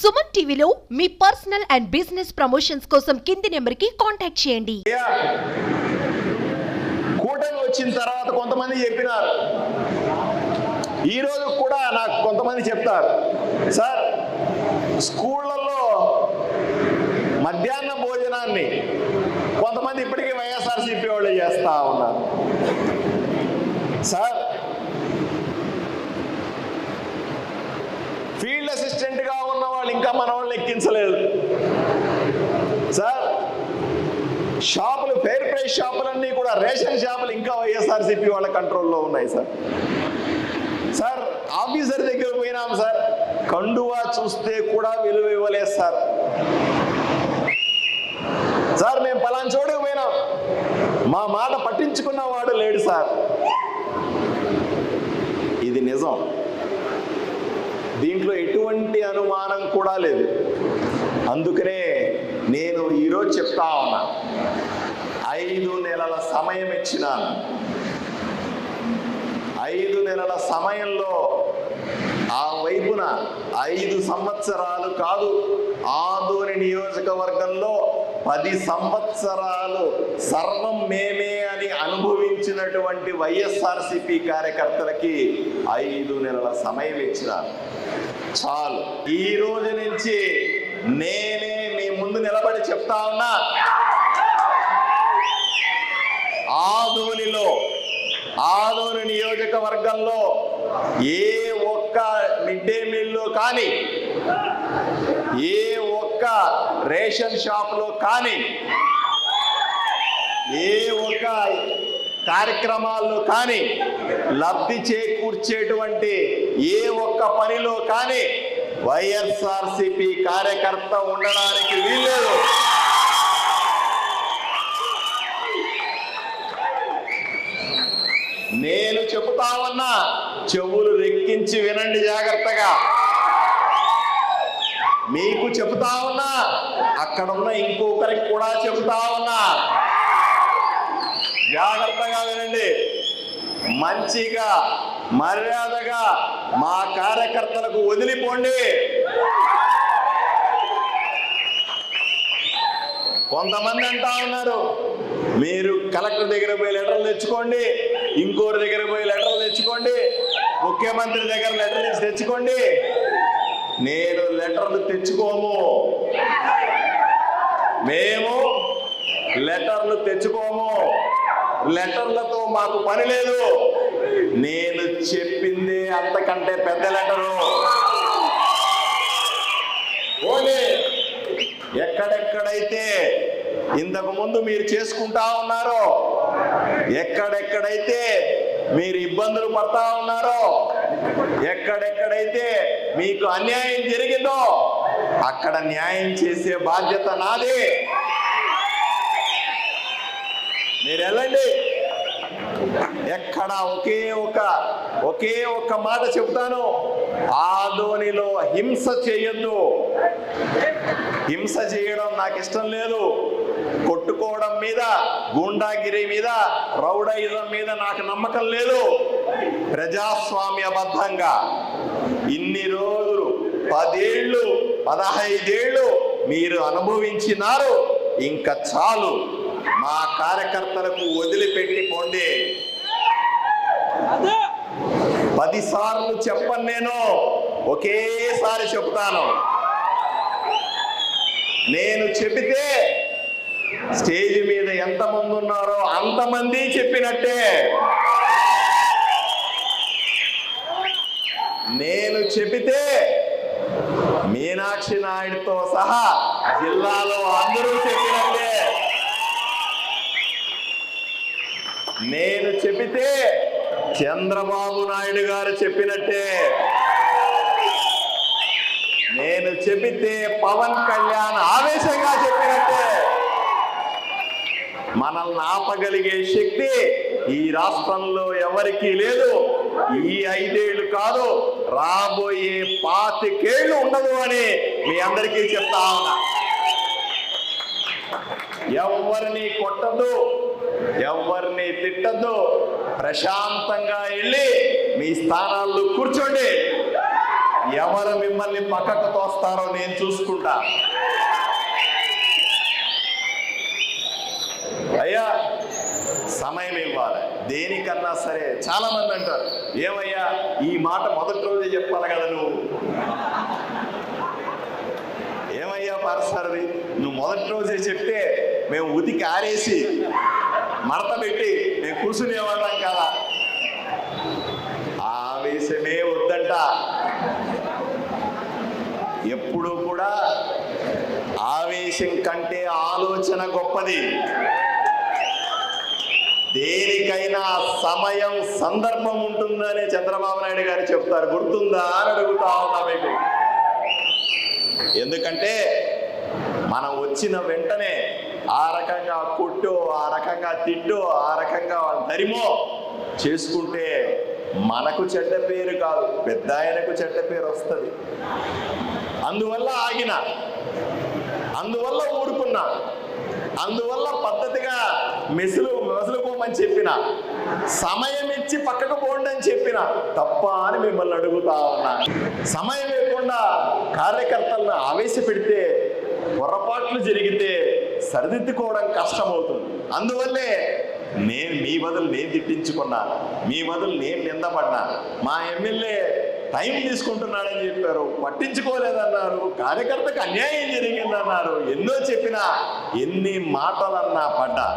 సుమన్ టీవీలో మీ personal and business promotions కోసం కింది నెంబర్కి కాంటాక్ట్ చేయండి. కూటమి వచ్చిన తర్వాత కొంతమంది చెప్పినారు, ఈరోజు కూడా నాకు కొంతమంది చెప్తారు, సార్ స్కూళ్ళల్లో మధ్యాహ్న భోజనాన్ని కొంతమంది ఇప్పటికీ వైఎస్ఆర్సీపీ వాళ్ళు చేస్తూ ఉన్నారు. సార్ ఫీల్డ్ అసిస్టెంట్గా ఉన్న వాళ్ళు ఇంకా మన వాళ్ళు ఎక్కించలేదు. సార్ షాపులు, ఫెయిర్ ప్రైస్ షాపులన్నీ కూడా రేషన్ షాపులు ఇంకా వైఎస్ఆర్సీపీ వాళ్ళ కంట్రోల్లో ఉన్నాయి. సార్ ఆఫీసర్ దగ్గర పోయినాం సార్, కండువా చూస్తే కూడా విలువ ఇవ్వలేదు సార్. సార్ మేము పలానా చోటుకు పోయినాం, మా మాట పట్టించుకున్నవాడు లేడు సార్. ఇది నిజం, దీంట్లో ఎటువంటి అనుమానం కూడా లేదు. అందుకనే నేను ఈరోజు చెప్తా ఉన్నా, 5 నెలల సమయం ఇచ్చినాను. 5 నెలల సమయంలో ఆ వైపున 5 సంవత్సరాలు కాదు, ఆదోని నియోజకవర్గంలో 10 సంవత్సరాలు సర్వం మేమే అని అనుభవించినటువంటి వైఎస్ఆర్సీపీ కార్యకర్తలకి 5 నెలల సమయం ఇచ్చినాను. చాలు. ఈ రోజు నుంచి నేనే మీ ముందు నిలబడి చెప్తా ఉన్నా, ఆదోని నియోజకవర్గంలో ఏ ఒక్క మిడ్ డే మీల్లో కానీ, ఏ ఒక్క రేషన్ షాప్లో కానీ, ఏ ఒక్క కార్యక్రమాల్లో కానీ, లబ్ధి చేకూర్చేటువంటి ఏ ఒక్క పనిలో కానీ వైఎస్ఆర్సీపీ కార్యకర్త ఉండడానికి వీల్లేదు. నేను చెబుతా ఉన్నా, చెవులు రెక్కించి వినండి జాగ్రత్తగా. మీకు చెబుతా ఉన్నా, అక్కడున్న ఇంకొకరికి కూడా చెబుతా ఉన్నా, జాగ్రత్తగా వినండి. మంచిగా మర్యాదగా మా కార్యకర్తలకు వదిలిపోండి. కొంతమంది అంటా ఉన్నారు, మీరు కలెక్టర్ దగ్గర పోయి లెటర్లు తెచ్చుకోండి, ఇంకోరి దగ్గర పోయి లెటర్లు తెచ్చుకోండి, ముఖ్యమంత్రి దగ్గర లెటర్ నుంచి తెచ్చుకోండి. నేను లెటర్లు తెచ్చుకోము, మేము లెటర్లు తెచ్చుకోము, లెటర్లతో మాకు పని లేదు. నేను చెప్పింది అంతకంటే పెద్ద లెటరు. ఓకే, ఎక్కడెక్కడైతే ఇంతకు ముందు మీరు చేసుకుంటా ఉన్నారో, ఎక్కడెక్కడైతే మీరు ఇబ్బందులు పడతా ఉన్నారో, ఎక్కడెక్కడైతే మీకు అన్యాయం జరిగిందో అక్కడ న్యాయం చేసే బాధ్యత నాది. మీరు వెళ్ళండి. ఎక్కడ ఒకే ఒక్క మాట చెబుతాను, ఆదోనిలో హింస చేయొద్దు. హింస చేయడం నాకు ఇష్టం లేదు. కొట్టుకోవడం మీద, గూండాగిరి మీద, రౌడయిజం మీద నాకు నమ్మకం లేదు. ప్రజాస్వామ్యబద్ధంగా ఇన్ని రోజులు 10 ఏళ్ళు 15 ఏళ్ళు మీరు అనుభవించినారు, ఇంకా చాలు. మా కార్యకర్తలకు వదిలిపెట్టి పోండి. 10 సార్లు చెప్పను, నేను ఒకేసారి చెప్తాను. నేను చెబితే స్టేజ్ మీద ఎంతమంది ఉన్నారో అంతమంది చెప్పినట్టే. నేను చెబితే మీనాక్షి నాయుడుతో సహా జిల్లాలో అందరూ చెప్పినట్టే. నేను చెబితే చంద్రబాబు నాయుడు గారు చెప్పినట్టే. నేను చెబితే పవన్ కళ్యాణ్ ఆవేశంగా చెప్పినట్టే. మనల్ని ఆపగలిగే శక్తి ఈ రాష్ట్రంలో ఎవరికీ లేదు. ఈ 5 ఏళ్ళు కాదు, రాబోయే 25 ఏళ్ళు ఉండదు అని మీ అందరికీ చెప్తా ఉన్నా. ఎవరిని కొట్టద్దు, ఎవరిని తిట్టద్దు, ప్రశాంతంగా వెళ్ళి మీ స్థానాల్లో కూర్చోండి. ఎవరు మిమ్మల్ని పక్కకు తోస్తారో నేను చూసుకుంటా. అయ్యా సమయం ఇవ్వాలి దేనికన్నా సరే. చాలా మంది అంటారు, ఏమయ్యా ఈ మాట మొదటి రోజే చెప్పాలి కదా నువ్వు. ఏమయ్యా పరసరది, నువ్వు మొదటి రోజే చెప్తే మేము ఉతికి ఆరేసి మడత పెట్టి మేము కూర్చునేవాళ్ళం కదా. ఆవేశమే వద్దంట. ఎప్పుడు కూడా ఆవేశం కంటే ఆలోచన గొప్పది. దేనికైనా సమయం సందర్భం ఉంటుందని చంద్రబాబు నాయుడు గారు చెప్తారు. గుర్తుందా అని అడుగుతా ఉన్నా మీకు. ఎందుకంటే మనం వచ్చిన వెంటనే ఆ రకంగా కొట్టో, ఆ రకంగా తిట్టో, ఆ రకంగా తరిమో చేసుకుంటే మనకు చెడ్డ పేరు కాదు, పెద్ద ఆయనకు చెడ్డ పేరు వస్తుంది. అందువల్ల ఆగిన, అందువల్ల ఊరుకున్నా, అందువల్ల పద్ధతిగా మెసులుకోమని చెప్పిన, సమయం ఇచ్చి పక్కకు పోండి అని చెప్పిన. తప్ప అని మిమ్మల్ని అడుగుతా ఉన్నా. సమయం లేకుండా కార్యకర్తలను ఆవేశపెడితే, పొరపాట్లు జరిగితే సరిదిద్దుకోవడం కష్టమవుతుంది. అందువల్లే మీ బదులు నేను తిట్టించుకున్నా, మీ బదులు నేను నిందపడ్డా. మా ఎమ్మెల్యే టైం తీసుకుంటున్నాడని చెప్పారు, పట్టించుకోలేదన్నారు, కార్యకర్తకు అన్యాయం జరిగిందన్నారు. ఎన్నో చెప్పినా, ఎన్ని మాటలన్నా పడ్డా.